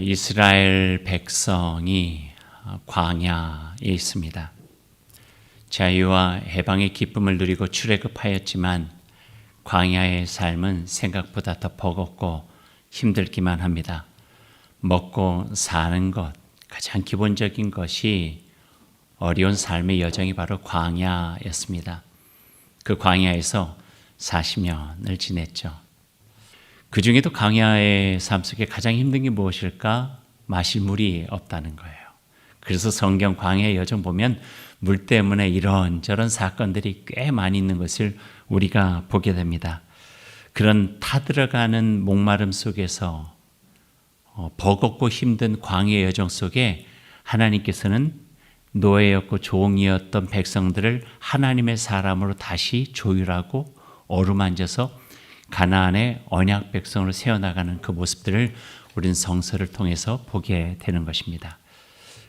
이스라엘 백성이 광야에 있습니다. 자유와 해방의 기쁨을 누리고 출애굽하였지만 광야의 삶은 생각보다 더 버겁고 힘들기만 합니다. 먹고 사는 것, 가장 기본적인 것이 어려운 삶의 여정이 바로 광야였습니다. 그 광야에서 40년을 지냈죠. 그 중에도 광야의 삶 속에 가장 힘든 게 무엇일까? 마실 물이 없다는 거예요. 그래서 성경 광야의 여정 보면 물 때문에 이런저런 사건들이 꽤 많이 있는 것을 우리가 보게 됩니다. 그런 타들어가는 목마름 속에서 버겁고 힘든 광야의 여정 속에 하나님께서는 노예였고 종이었던 백성들을 하나님의 사람으로 다시 조율하고 어루만져서 가나안의 언약 백성으로 세워나가는 그 모습들을 우리는 성서를 통해서 보게 되는 것입니다.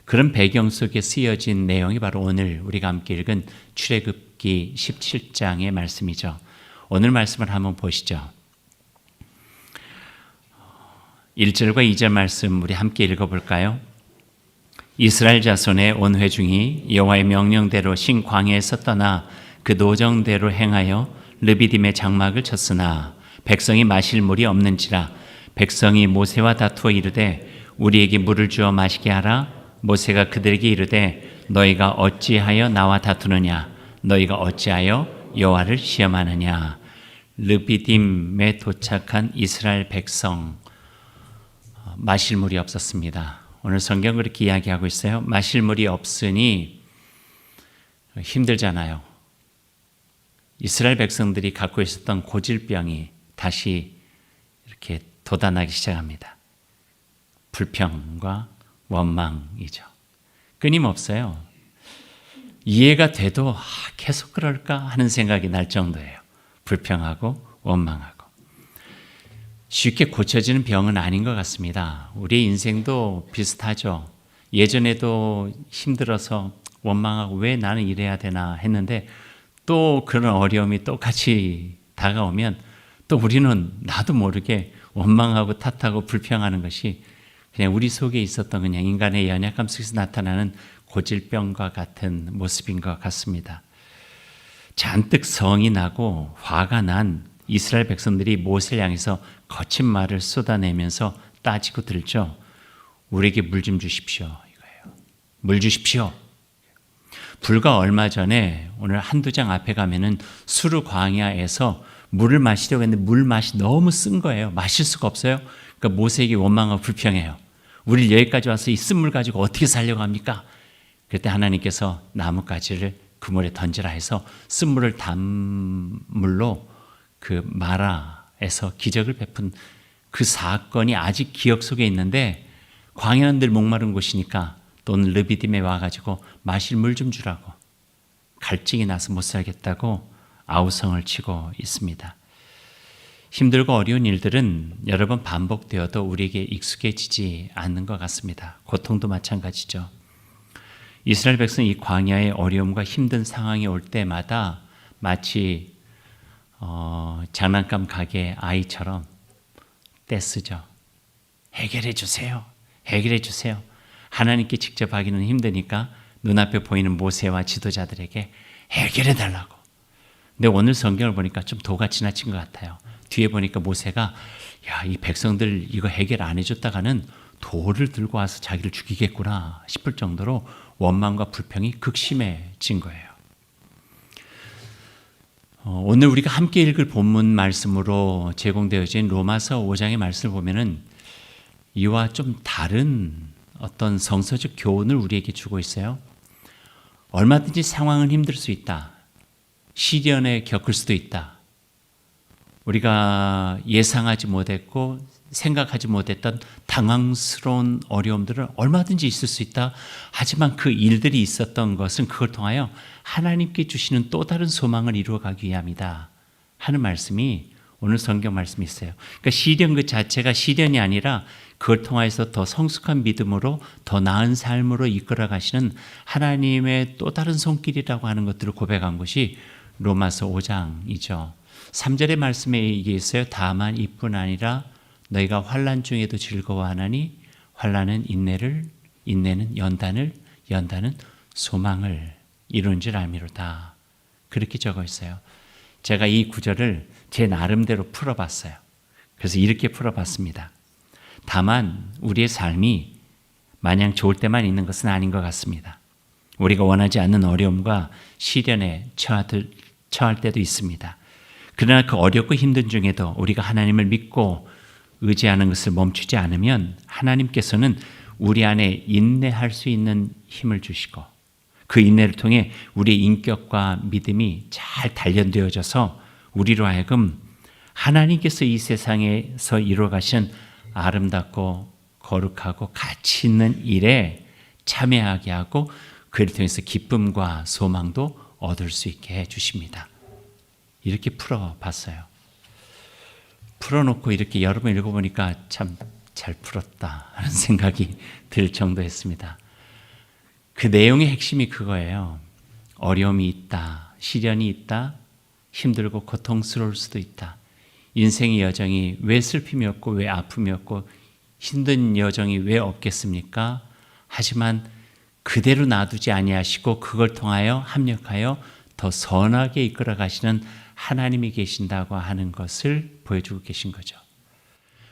그런 배경 속에 쓰여진 내용이 바로 오늘 우리가 함께 읽은 출애굽기 17장의 말씀이죠. 오늘 말씀을 한번 보시죠. 1절과 2절 말씀 우리 함께 읽어볼까요? 이스라엘 자손의 온 회중이 여호와의 명령대로 신 광야에서 떠나 그 노정대로 행하여 르비딤의 장막을 쳤으나 백성이 마실 물이 없는지라 백성이 모세와 다투어 이르되 우리에게 물을 주어 마시게 하라. 모세가 그들에게 이르되 너희가 어찌하여 나와 다투느냐 너희가 어찌하여 여호와를 시험하느냐. 르비딤에 도착한 이스라엘 백성 마실 물이 없었습니다. 오늘 성경 그렇게 이야기하고 있어요. 마실 물이 없으니 힘들잖아요. 이스라엘 백성들이 갖고 있었던 고질병이 다시 이렇게 돋아나기 시작합니다. 불평과 원망이죠. 끊임없어요. 이해가 돼도 계속 그럴까 하는 생각이 날 정도예요. 불평하고 원망하고. 쉽게 고쳐지는 병은 아닌 것 같습니다. 우리 인생도 비슷하죠. 예전에도 힘들어서 원망하고 왜 나는 이래야 되나 했는데 또 그런 어려움이 똑같이 다가오면 또 우리는 나도 모르게 원망하고 탓하고 불평하는 것이 그냥 우리 속에 있었던 그냥 인간의 연약함 속에서 나타나는 고질병과 같은 모습인 것 같습니다. 잔뜩 성이 나고 화가 난 이스라엘 백성들이 모세를 향해서 거친 말을 쏟아내면서 따지고 들죠. 우리에게 물 좀 주십시오. 이거예요. 물 주십시오. 불과 얼마 전에 오늘 한두 장 앞에 가면은 수르 광야에서 물을 마시려고 했는데 물 맛이 너무 쓴 거예요. 마실 수가 없어요. 그러니까 모세에게 원망하고 불평해요. 우리 여기까지 와서 이 쓴 물 가지고 어떻게 살려고 합니까? 그때 하나님께서 나뭇가지를 그 물에 던지라 해서 쓴 물을 단물로 그 마라에서 기적을 베푼 그 사건이 아직 기억 속에 있는데 광야는 늘 목마른 곳이니까 또는 르비딤에 와가지고 마실 물 좀 주라고 갈증이 나서 못 살겠다고 아우성을 치고 있습니다. 힘들고 어려운 일들은 여러 번 반복되어도 우리에게 익숙해지지 않는 것 같습니다. 고통도 마찬가지죠. 이스라엘 백성이 이 광야의 어려움과 힘든 상황이 올 때마다 마치 장난감 가게 아이처럼 떼쓰죠. 해결해 주세요. 해결해 주세요. 하나님께 직접 하기는 힘드니까 눈앞에 보이는 모세와 지도자들에게 해결해 달라고. 근데 오늘 성경을 보니까 좀 도가 지나친 것 같아요. 뒤에 보니까 모세가 이 백성들 이거 해결 안 해줬다가는 돌을 들고 와서 자기를 죽이겠구나 싶을 정도로 원망과 불평이 극심해진 거예요. 오늘 우리가 함께 읽을 본문 말씀으로 제공되어진 로마서 5장의 말씀을 보면은 이와 좀 다른 어떤 성서적 교훈을 우리에게 주고 있어요. 얼마든지 상황은 힘들 수 있다. 시련에 겪을 수도 있다. 우리가 예상하지 못했고 생각하지 못했던 당황스러운 어려움들은 얼마든지 있을 수 있다. 하지만 그 일들이 있었던 것은 그걸 통하여 하나님께 주시는 또 다른 소망을 이루어가기 위함이다 하는 말씀이 오늘 성경 말씀이 있어요. 그러니까 시련 그 자체가 시련이 아니라 그걸 통해서 더 성숙한 믿음으로 더 나은 삶으로 이끌어 가시는 하나님의 또 다른 손길이라고 하는 것들을 고백한 것이 로마서 5장이죠. 3절의 말씀에 이게 있어요. 다만 이뿐 아니라 너희가 환난 중에도 즐거워하나니 환난은 인내를, 인내는 연단을, 연단은 소망을 이루는 줄 알미로다. 그렇게 적어 있어요. 제가 이 구절을 제 나름대로 풀어봤어요. 그래서 이렇게 풀어봤습니다. 다만 우리의 삶이 마냥 좋을 때만 있는 것은 아닌 것 같습니다. 우리가 원하지 않는 어려움과 시련에 처할 때도 있습니다. 그러나 그 어렵고 힘든 중에도 우리가 하나님을 믿고 의지하는 것을 멈추지 않으면 하나님께서는 우리 안에 인내할 수 있는 힘을 주시고 그 인내를 통해 우리의 인격과 믿음이 잘 단련되어져서 우리로 하여금 하나님께서 이 세상에서 이루어 가신 아름답고 거룩하고 가치 있는 일에 참여하게 하고 그를 통해서 기쁨과 소망도 얻을 수 있게 해주십니다. 이렇게 풀어봤어요. 풀어놓고 이렇게 여러 번 읽어보니까 참 잘 풀었다 하는 생각이 들 정도였습니다. 그 내용의 핵심이 그거예요. 어려움이 있다, 시련이 있다, 힘들고 고통스러울 수도 있다. 인생의 여정이 왜 슬픔이 없고 왜 아픔이 없고 힘든 여정이 왜 없겠습니까? 하지만 그대로 놔두지 아니하시고 그걸 통하여 합력하여 더 선하게 이끌어 가시는 하나님이 계신다고 하는 것을 보여주고 계신 거죠.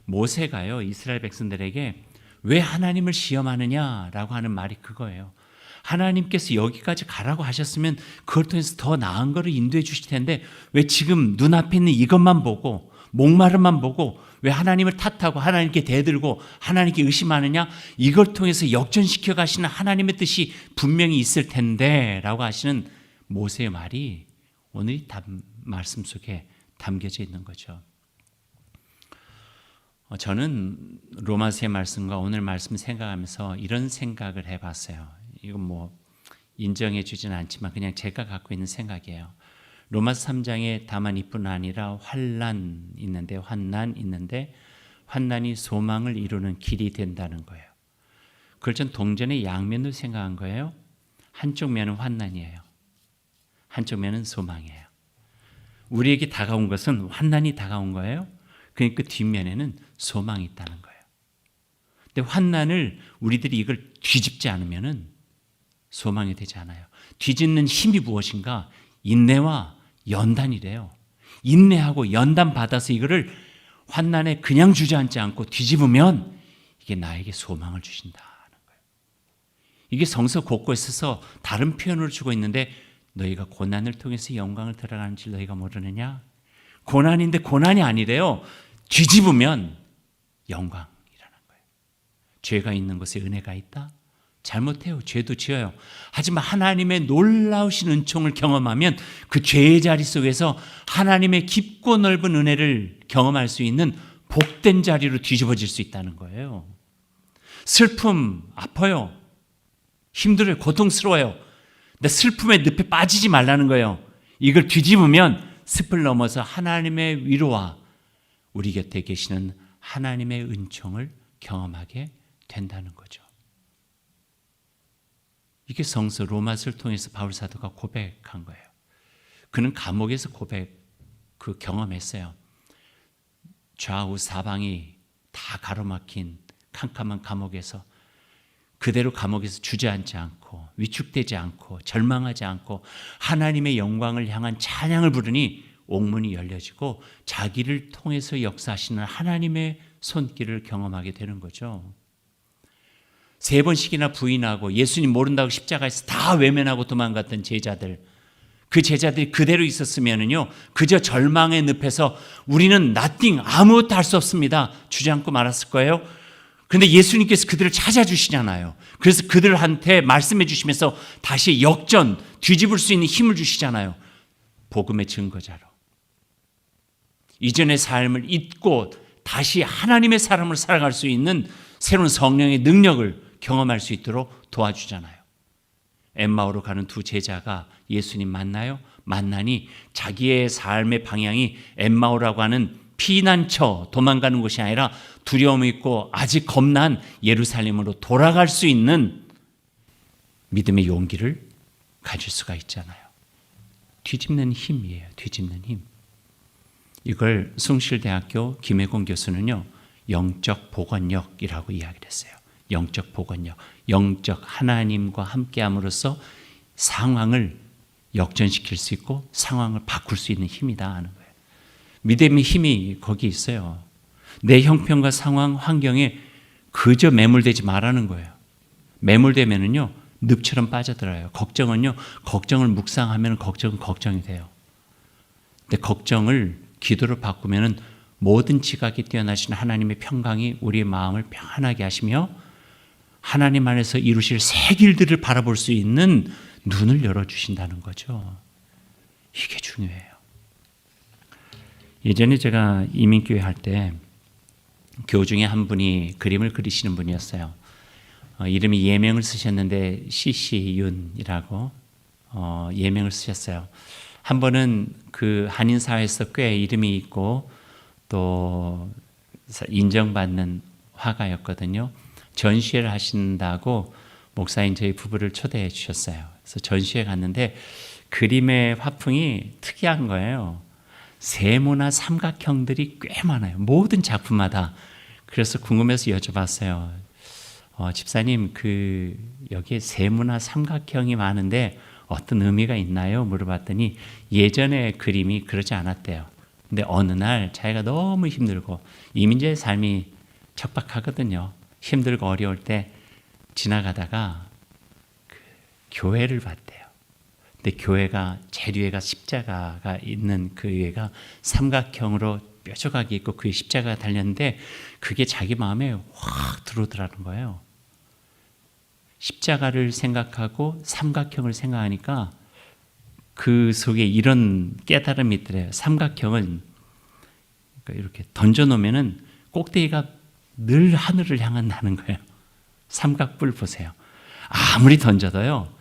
모세가요, 이스라엘 백성들에게 왜 하나님을 시험하느냐라고 하는 말이 그거예요. 하나님께서 여기까지 가라고 하셨으면 그걸 통해서 더 나은 거를 인도해 주실 텐데 왜 지금 눈앞에 있는 이것만 보고 목마름만 보고 왜 하나님을 탓하고 하나님께 대들고 하나님께 의심하느냐? 이걸 통해서 역전시켜 가시는 하나님의 뜻이 분명히 있을 텐데 라고 하시는 모세의 말이 오늘 이 말씀 속에 담겨져 있는 거죠. 저는 로마서의 말씀과 오늘 말씀 생각하면서 이런 생각을 해봤어요. 이건 뭐 인정해 주지는 않지만 그냥 제가 갖고 있는 생각이에요. 로마서 3장에 다만 이뿐 아니라 환난 있는데 환난이 소망을 이루는 길이 된다는 거예요. 그걸 전 동전의 양면으로 생각한 거예요. 한쪽 면은 환난이에요. 한쪽 면은 소망이에요. 우리에게 다가온 것은 환난이 다가온 거예요. 그러니까 그 뒷면에는 소망이 있다는 거예요. 근데 환난을 우리들이 이걸 뒤집지 않으면은 소망이 되지 않아요. 뒤집는 힘이 무엇인가? 인내와 연단이래요. 인내하고 연단 받아서 이거를 환난에 그냥 주저앉지 않고 뒤집으면 이게 나에게 소망을 주신다는 거예요. 이게 성서 곳곳에서 다른 표현을 주고 있는데 너희가 고난을 통해서 영광을 들어가는 줄 너희가 모르느냐? 고난인데 고난이 아니래요. 뒤집으면 영광이라는 거예요. 죄가 있는 곳에 은혜가 있다? 잘못해요. 죄도 지어요. 하지만 하나님의 놀라우신 은총을 경험하면 그 죄의 자리 속에서 하나님의 깊고 넓은 은혜를 경험할 수 있는 복된 자리로 뒤집어질 수 있다는 거예요. 슬픔, 아파요. 힘들어요. 고통스러워요. 근데 슬픔의 늪에 빠지지 말라는 거예요. 이걸 뒤집으면 습을 넘어서 하나님의 위로와 우리 곁에 계시는 하나님의 은총을 경험하게 된다는 거죠. 이게 성서 로마서를 통해서 바울 사도가 고백한 거예요. 그는 감옥에서 경험했어요. 좌우 사방이 다 가로막힌 캄캄한 감옥에서 그대로 감옥에서 주저앉지 않고 위축되지 않고 절망하지 않고 하나님의 영광을 향한 찬양을 부르니 옥문이 열려지고 자기를 통해서 역사하시는 하나님의 손길을 경험하게 되는 거죠. 3번씩이나 부인하고 예수님 모른다고 십자가에서 다 외면하고 도망갔던 제자들, 그 제자들이 그대로 있었으면요 그저 절망의 늪에서 우리는 nothing, 아무것도 할 수 없습니다 주저앉고 말았을 거예요. 그런데 예수님께서 그들을 찾아주시잖아요. 그래서 그들한테 말씀해 주시면서 다시 역전, 뒤집을 수 있는 힘을 주시잖아요. 복음의 증거자로 이전의 삶을 잊고 다시 하나님의 사람을 살아갈 수 있는 새로운 성령의 능력을 경험할 수 있도록 도와주잖아요. 엠마오로 가는 두 제자가 예수님 만나요. 만나니 자기의 삶의 방향이 엠마오라고 하는 피난처, 도망가는 곳이 아니라 두려움이 있고 아직 겁난 예루살렘으로 돌아갈 수 있는 믿음의 용기를 가질 수가 있잖아요. 뒤집는 힘이에요. 뒤집는 힘. 이걸 숭실대학교 김혜공 교수는요 영적 복원력이라고 이야기를 했어요. 영적 복원력, 영적 하나님과 함께함으로써 상황을 역전시킬 수 있고 상황을 바꿀 수 있는 힘이다 하는 거예요. 믿음의 힘이 거기 있어요. 내 형편과 상황, 환경에 그저 매몰되지 말라는 거예요. 매몰되면은요, 늪처럼 빠져들어요. 걱정은요, 걱정을 묵상하면 걱정은 걱정이 돼요. 근데 걱정을 기도로 바꾸면은 모든 지각이 뛰어나신 하나님의 평강이 우리의 마음을 평안하게 하시며 하나님 안에서 이루실 새 길들을 바라볼 수 있는 눈을 열어주신다는 거죠. 이게 중요해요. 예전에 제가 이민교회 할 때 교우 중에 한 분이 그림을 그리시는 분이었어요. 이름이 예명을 쓰셨는데 CC윤이라고 예명을 쓰셨어요. 한 번은 그 한인사회에서 꽤 이름이 있고 또 인정받는 화가였거든요. 전시회를 하신다고 목사인 저희 부부를 초대해 주셨어요. 그래서 전시회 갔는데 그림의 화풍이 특이한 거예요. 세모나 삼각형들이 꽤 많아요. 모든 작품마다. 그래서 궁금해서 여쭤봤어요. 집사님, 여기에 세모나 삼각형이 많은데 어떤 의미가 있나요? 물어봤더니 예전에 그림이 그러지 않았대요. 근데 어느 날 자기가 너무 힘들고 이민자의 삶이 척박하거든요. 힘들고 어려울 때 지나가다가 교회를 봤대요. 근데 교회가 제일 위에가 십자가가 있는 그 위에가 삼각형으로 뾰족하게 있고 그 십자가가 달렸는데 그게 자기 마음에 확 들어오더라는 거예요. 십자가를 생각하고 삼각형을 생각하니까 그 속에 이런 깨달음이 있더래요. 삼각형은 이렇게 던져놓으면은 꼭대기가 늘 하늘을 향한다는 거예요. 삼각뿔 보세요. 아무리 던져도요,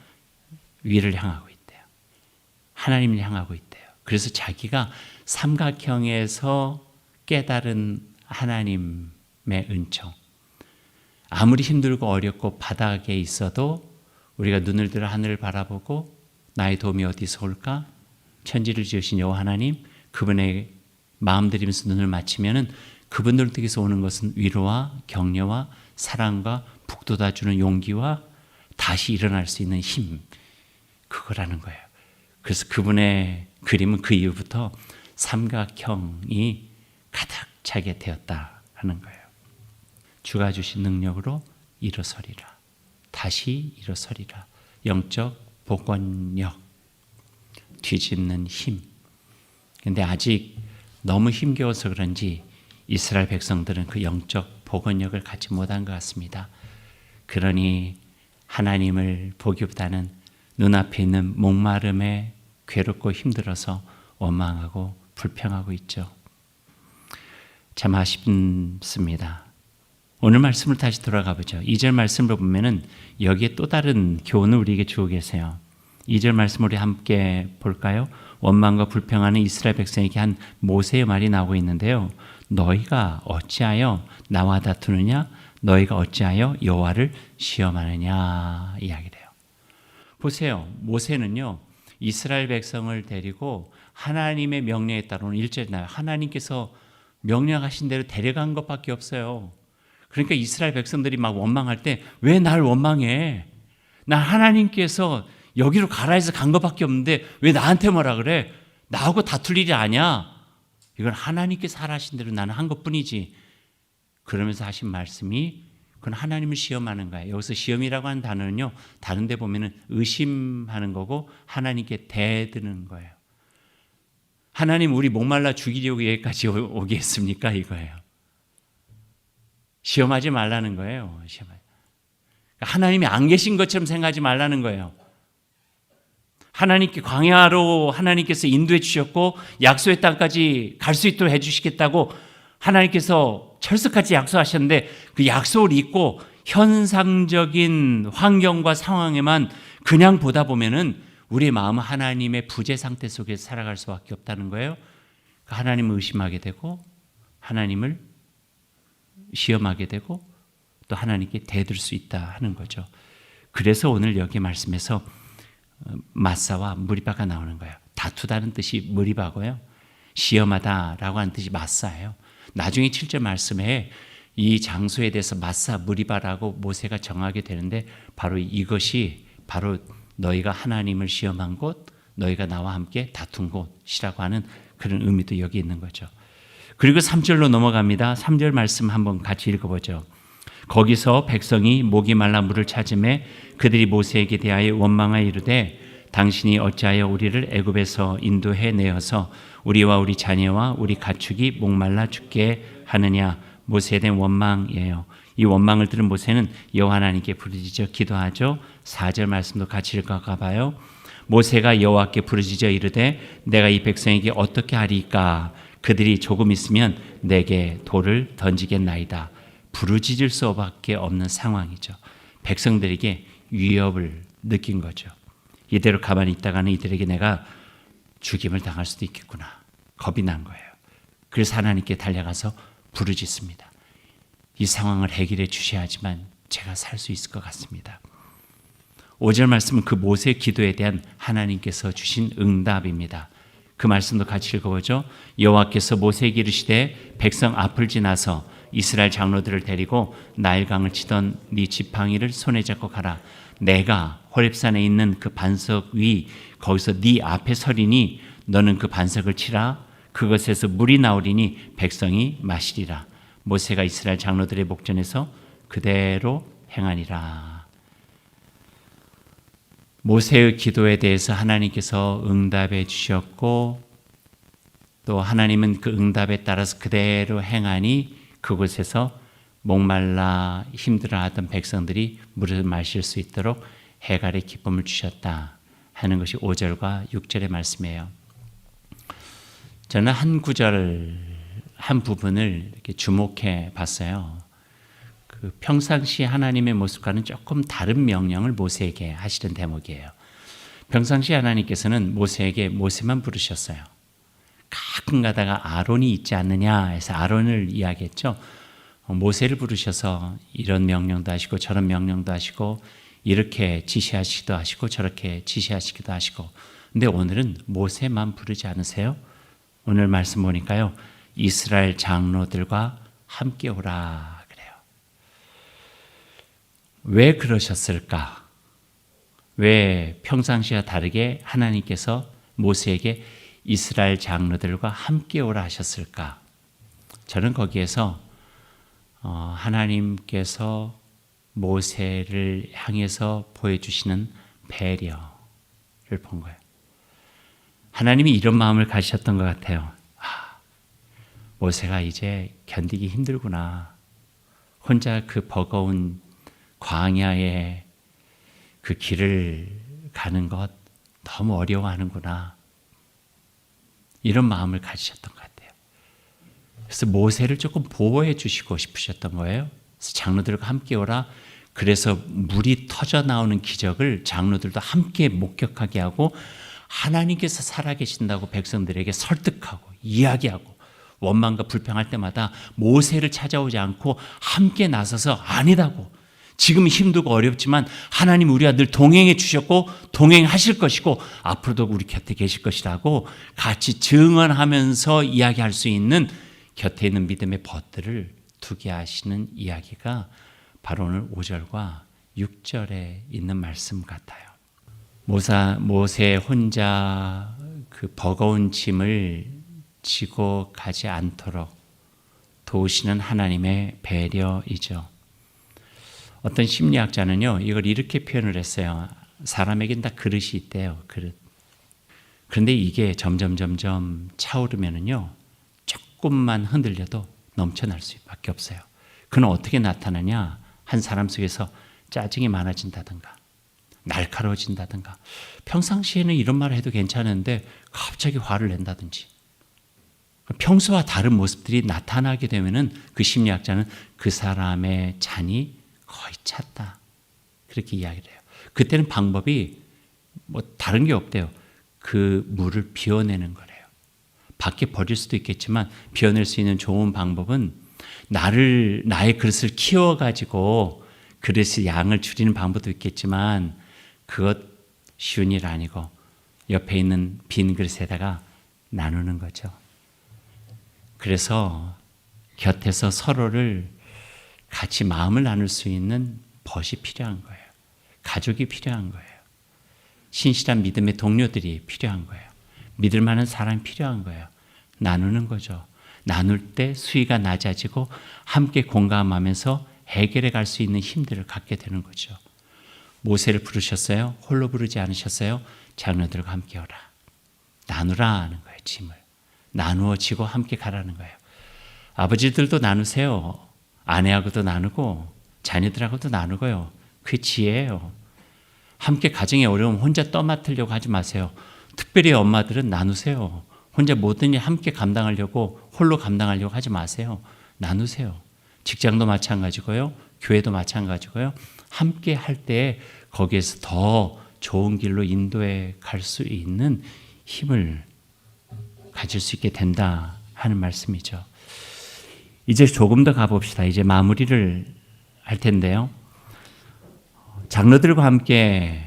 위를 향하고 있대요. 하나님을 향하고 있대요. 그래서 자기가 삼각형에서 깨달은 하나님의 은총, 아무리 힘들고 어렵고 바닥에 있어도 우리가 눈을 들어 하늘을 바라보고 나의 도움이 어디서 올까? 천지를 지으신 여호와 하나님, 그분의 마음 들이면서 눈을 맞추면은 그분들 댁에서 오는 것은 위로와 격려와 사랑과 북돋아주는 용기와 다시 일어날 수 있는 힘, 그거라는 거예요. 그래서 그분의 그림은 그 이후부터 삼각형이 가득 차게 되었다 하는 거예요. 주가 주신 능력으로 일어서리라. 다시 일어서리라. 영적 복원력, 뒤집는 힘. 근데 아직 너무 힘겨워서 그런지 이스라엘 백성들은 그 영적 복원력을 갖지 못한 것 같습니다. 그러니 하나님을 보기보다는 눈앞에 있는 목마름에 괴롭고 힘들어서 원망하고 불평하고 있죠. 참 아쉽습니다. 오늘 말씀을 다시 돌아가 보죠. 2절 말씀을 보면은 여기에 또 다른 교훈을 우리에게 주고 계세요. 2절 말씀 우리 함께 볼까요? 원망과 불평하는 이스라엘 백성에게 한 모세의 말이 나오고 있는데요. 너희가 어찌하여 나와 다투느냐? 너희가 어찌하여 여호와를 시험하느냐? 이야기를 해요. 보세요. 모세는요, 이스라엘 백성을 데리고 하나님의 명령에 따르는 1절에 나와요. 하나님께서 명령하신 대로 데려간 것밖에 없어요. 그러니까 이스라엘 백성들이 막 원망할 때 왜 날 원망해? 난 하나님께서 여기로 가라 해서 간 것밖에 없는데 왜 나한테 뭐라 그래? 나하고 다툴 일이 아니야. 이건 하나님께서 하라신 대로 나는 한 것뿐이지. 그러면서 하신 말씀이 그건 하나님을 시험하는 거예요. 여기서 시험이라고 하는 단어는요, 다른 데 보면은 의심하는 거고 하나님께 대드는 거예요. 하나님 우리 목말라 죽이려고 여기까지 오게 했습니까? 이거예요. 시험하지 말라는 거예요. 하나님이 안 계신 것처럼 생각하지 말라는 거예요. 하나님께 광야로 하나님께서 인도해 주셨고 약속의 땅까지 갈 수 있도록 해 주시겠다고 하나님께서 철석같이 약속하셨는데 그 약속을 잊고 현상적인 환경과 상황에만 그냥 보다 보면은 우리의 마음은 하나님의 부재 상태 속에서 살아갈 수밖에 없다는 거예요. 하나님을 의심하게 되고 하나님을 시험하게 되고 또 하나님께 대들 수 있다 하는 거죠. 그래서 오늘 여기 말씀에서 마사와 무리바가 나오는 거예요. 다투다는 뜻이 무리바고요. 시험하다라고 하는 뜻이 마사예요. 나중에 7절 말씀에 이 장소에 대해서 마사 무리바라고 모세가 정하게 되는데 바로 이것이 바로 너희가 하나님을 시험한 곳, 너희가 나와 함께 다툰 곳이라고 하는 그런 의미도 여기 있는 거죠. 그리고 3절로 넘어갑니다. 3절 말씀 한번 같이 읽어보죠. 거기서 백성이 목이 말라 물을 찾음에 그들이 모세에게 대하여 원망하여 이르되 당신이 어찌하여 우리를 애굽에서 인도해 내어서 우리와 우리 자녀와 우리 가축이 목말라 죽게 하느냐. 모세에 대한 원망이에요. 이 원망을 들은 모세는 여호와 하나님께 부르짖어 기도하죠. 4절 말씀도 같이 읽어가 봐요. 모세가 여호와께 부르짖어 이르되 내가 이 백성에게 어떻게 하리까? 그들이 조금 있으면 내게 돌을 던지겠나이다. 부르짖을 수밖에 없는 상황이죠. 백성들에게 위협을 느낀 거죠. 이대로 가만히 있다가는 이들에게 내가 죽임을 당할 수도 있겠구나. 겁이 난 거예요. 그래서 하나님께 달려가서 부르짖습니다. 이 상황을 해결해 주셔야지만 제가 살 수 있을 것 같습니다. 5절 말씀은 그 모세의 기도에 대한 하나님께서 주신 응답입니다. 그 말씀도 같이 읽어보죠. 여호와께서 모세에게 이르시되 백성 앞을 지나서 이스라엘 장로들을 데리고 나일강을 치던 네 지팡이를 손에 잡고 가라. 내가 호렙산에 있는 그 반석 위 거기서 네 앞에 서리니 너는 그 반석을 치라. 그것에서 물이 나오리니 백성이 마시리라. 모세가 이스라엘 장로들의 목전에서 그대로 행하니라. 모세의 기도에 대해서 하나님께서 응답해 주셨고 또 하나님은 그 응답에 따라서 그대로 행하니 그곳에서 목말라 힘들어하던 백성들이 물을 마실 수 있도록 해갈의 기쁨을 주셨다 하는 것이 5절과 6절의 말씀이에요. 저는 한 구절 한 부분을 이렇게 주목해 봤어요. 그 평상시 하나님의 모습과는 조금 다른 명령을 모세에게 하시는 대목이에요. 평상시 하나님께서는 모세에게 모세만 부르셨어요. 가끔 가다가 아론이 있지 않느냐 해서 아론을 이야기했죠. 모세를 부르셔서 이런 명령도 하시고 저런 명령도 하시고 이렇게 지시하시기도 하시고 저렇게 지시하시기도 하시고 근데 오늘은 모세만 부르지 않으세요? 오늘 말씀 보니까요. 이스라엘 장로들과 함께 오라 그래요. 왜 그러셨을까? 왜 평상시와 다르게 하나님께서 모세에게 이스라엘 장로들과 함께 오라 하셨을까? 저는 거기에서 하나님께서 모세를 향해서 보여주시는 배려를 본 거예요. 하나님이 이런 마음을 가지셨던 것 같아요. 모세가 이제 견디기 힘들구나. 혼자 그 버거운 광야의 그 길을 가는 것 너무 어려워하는구나. 이런 마음을 가지셨던 것 같아요. 그래서 모세를 조금 보호해 주시고 싶으셨던 거예요. 그래서 장로들과 함께 오라. 그래서 물이 터져 나오는 기적을 장로들도 함께 목격하게 하고 하나님께서 살아계신다고 백성들에게 설득하고 이야기하고 원망과 불평할 때마다 모세를 찾아오지 않고 함께 나서서 아니다고 지금 힘들고 어렵지만 하나님 우리와 늘 동행해 주셨고 동행하실 것이고 앞으로도 우리 곁에 계실 것이라고 같이 증언하면서 이야기할 수 있는 곁에 있는 믿음의 벗들을 두게 하시는 이야기가 바로 오늘 5절과 6절에 있는 말씀 같아요. 모세 혼자 그 버거운 짐을 지고 가지 않도록 도우시는 하나님의 배려이죠. 어떤 심리학자는요, 이걸 이렇게 표현을 했어요. 사람에겐 다 그릇이 있대요, 그릇. 그런데 이게 점점 차오르면은요, 조금만 흔들려도 넘쳐날 수밖에 없어요. 그는 어떻게 나타나냐? 한 사람 속에서 짜증이 많아진다든가, 날카로워진다든가, 평상시에는 이런 말을 해도 괜찮은데 갑자기 화를 낸다든지, 평소와 다른 모습들이 나타나게 되면은 그 심리학자는 그 사람의 잔이 거의 찼다. 그렇게 이야기를 해요. 그때는 방법이 뭐 다른 게 없대요. 그 물을 비워내는 거래요. 밖에 버릴 수도 있겠지만 비워낼 수 있는 좋은 방법은 나의 그릇을 키워가지고 그릇의 양을 줄이는 방법도 있겠지만 그것 쉬운 일 아니고 옆에 있는 빈 그릇에다가 나누는 거죠. 그래서 곁에서 서로를 같이 마음을 나눌 수 있는 벗이 필요한 거예요. 가족이 필요한 거예요. 신실한 믿음의 동료들이 필요한 거예요. 믿을 만한 사람이 필요한 거예요. 나누는 거죠. 나눌 때 수위가 낮아지고 함께 공감하면서 해결해 갈 수 있는 힘들을 갖게 되는 거죠. 모세를 부르셨어요? 홀로 부르지 않으셨어요? 장로들과 함께 오라. 나누라는 거예요. 짐을. 나누어지고 함께 가라는 거예요. 아버지들도 나누세요. 아내하고도 나누고 자녀들하고도 나누고요. 그게 지혜예요. 함께 가정의 어려움 혼자 떠맡으려고 하지 마세요. 특별히 엄마들은 나누세요. 혼자 모든 일 함께 감당하려고 홀로 감당하려고 하지 마세요. 나누세요. 직장도 마찬가지고요. 교회도 마찬가지고요. 함께 할 때 거기에서 더 좋은 길로 인도해 갈 수 있는 힘을 가질 수 있게 된다 하는 말씀이죠. 이제 조금 더 가봅시다. 이제 마무리를 할 텐데요. 장로들과 함께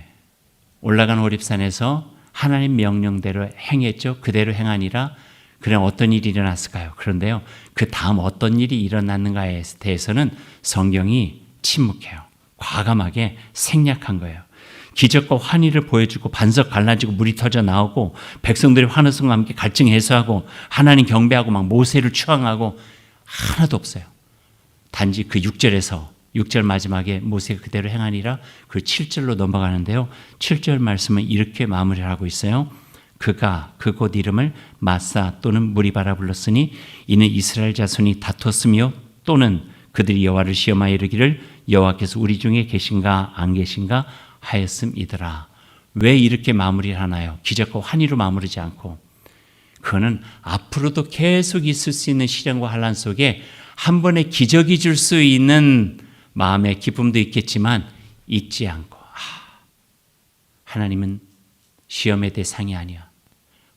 올라간 호렙산에서 하나님 명령대로 행했죠. 그대로 행하니라. 그럼 어떤 일이 일어났을까요? 그런데요, 그 다음 어떤 일이 일어났는가에 대해서는 성경이 침묵해요. 과감하게 생략한 거예요. 기적과 환희를 보여주고 반석 갈라지고 물이 터져 나오고 백성들이 환호성과 함께 갈증 해소하고 하나님 경배하고 막 모세를 추앙하고 하나도 없어요. 단지 그 6절 마지막에 모세가 그대로 행하니라 그 7절로 넘어가는데요. 7절 말씀은 이렇게 마무리를 하고 있어요. 그가 그곳 이름을 마사 또는 무리바라 불렀으니 이는 이스라엘 자손이 다퉜으며 또는 그들이 여호와를 시험하여 이르기를 여호와께서 우리 중에 계신가 안 계신가 하였음이더라. 왜 이렇게 마무리를 하나요? 기적과 환희로 마무리지 않고. 그거는 앞으로도 계속 있을 수 있는 시련과 환난 속에 한 번에 기적이 줄 수 있는 마음의 기쁨도 있겠지만 잊지 않고 하나님은 시험의 대상이 아니야.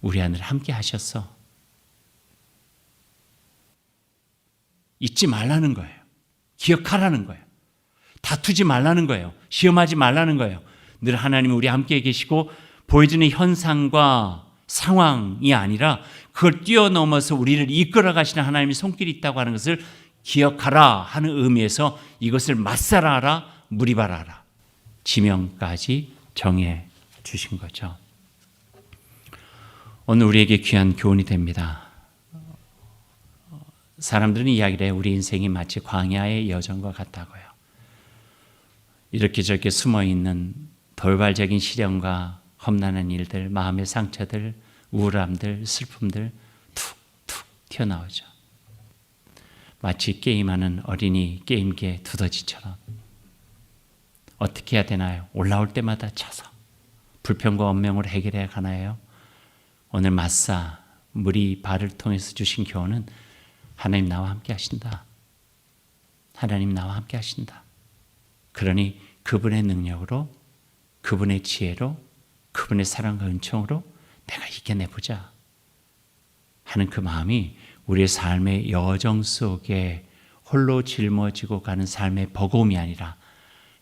우리 하늘 함께 하셨어. 잊지 말라는 거예요. 기억하라는 거예요. 다투지 말라는 거예요. 시험하지 말라는 거예요. 늘 하나님이 우리 함께 계시고 보여지는 현상과 상황이 아니라 그걸 뛰어넘어서 우리를 이끌어 가시는 하나님의 손길이 있다고 하는 것을 기억하라 하는 의미에서 이것을 맞살아라 무리바라라 지명까지 정해 주신 거죠. 오늘 우리에게 귀한 교훈이 됩니다. 사람들은 이야기를 해요. 우리 인생이 마치 광야의 여정과 같다고요. 이렇게 저렇게 숨어있는 돌발적인 시련과 험난한 일들, 마음의 상처들, 우울함들, 슬픔들 툭툭 튀어나오죠. 마치 게임하는 어린이 게임기의 두더지처럼. 어떻게 해야 되나요? 올라올 때마다 차서 불평과 언명으로 해결해야 가나요? 오늘 마사 무리바를 통해서 주신 교훈은 하나님 나와 함께 하신다. 하나님 나와 함께 하신다. 그러니 그분의 능력으로, 그분의 지혜로, 그분의 사랑과 은총으로 내가 이겨내보자 하는 그 마음이 우리의 삶의 여정 속에 홀로 짊어지고 가는 삶의 버거움이 아니라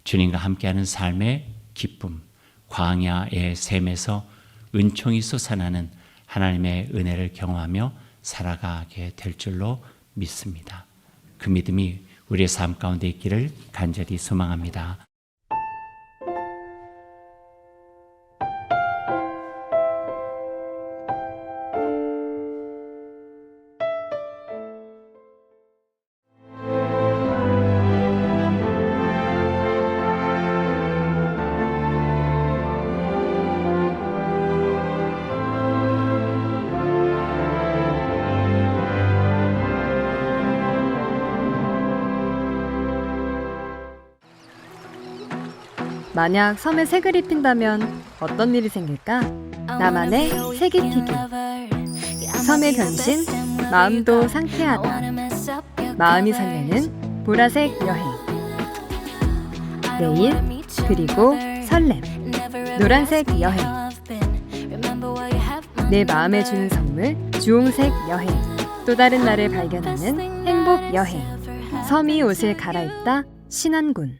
주님과 함께하는 삶의 기쁨, 광야의 샘에서 은총이 솟아나는 하나님의 은혜를 경험하며 살아가게 될 줄로 믿습니다. 그 믿음이 우리의 삶 가운데 있기를 간절히 소망합니다. 만약 섬에 색을 입힌다면 어떤 일이 생길까? 나만의 색입히기. 섬의 변신, 마음도 상쾌하다. 마음이 설레는 보라색 여행. 내일, 그리고 설렘. 노란색 여행. 내 마음에 주는 선물, 주홍색 여행. 또 다른 나를 발견하는 행복 여행. 섬이 옷을 갈아입다 신안군.